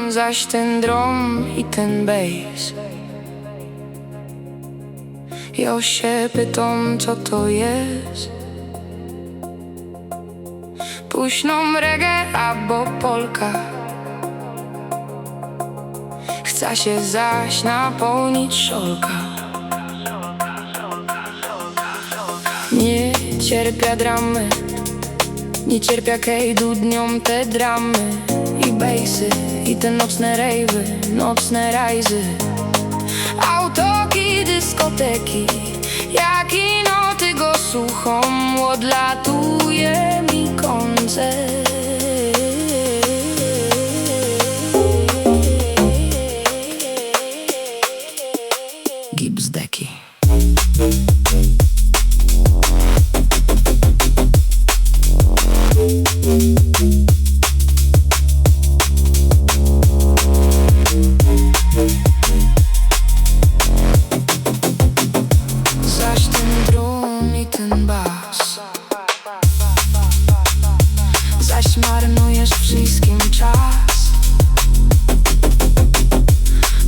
Zaś ten drum i ten bass, ja się pytam, co to jest. Puśną reggae albo polka, chce się zaś napełnić szolka. Nie cierpia dramy, nie cierpia kejdu dniom te dramy i bejsy, i te nocne rejwy, nocne rajzy, autoki, dyskoteki, jak i noty go suchą, odlatuje mi koncert. Gipsdeki. Zaś ten drum i ten bas, zaś marnujesz wszystkim czas.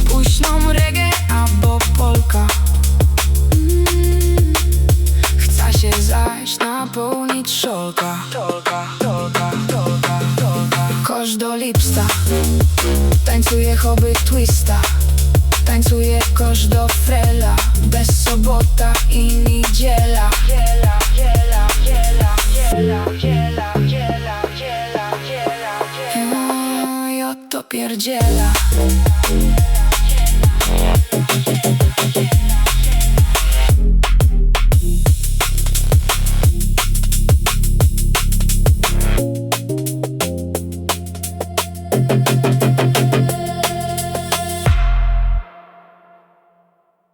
Puśną reggae albo polka, chce się zaś napełnić szolka. Kosz do lipsta, tańcuje hobby twista, tańcuje kosz do frela, bez sobota i niedziela. I oto pierdziela.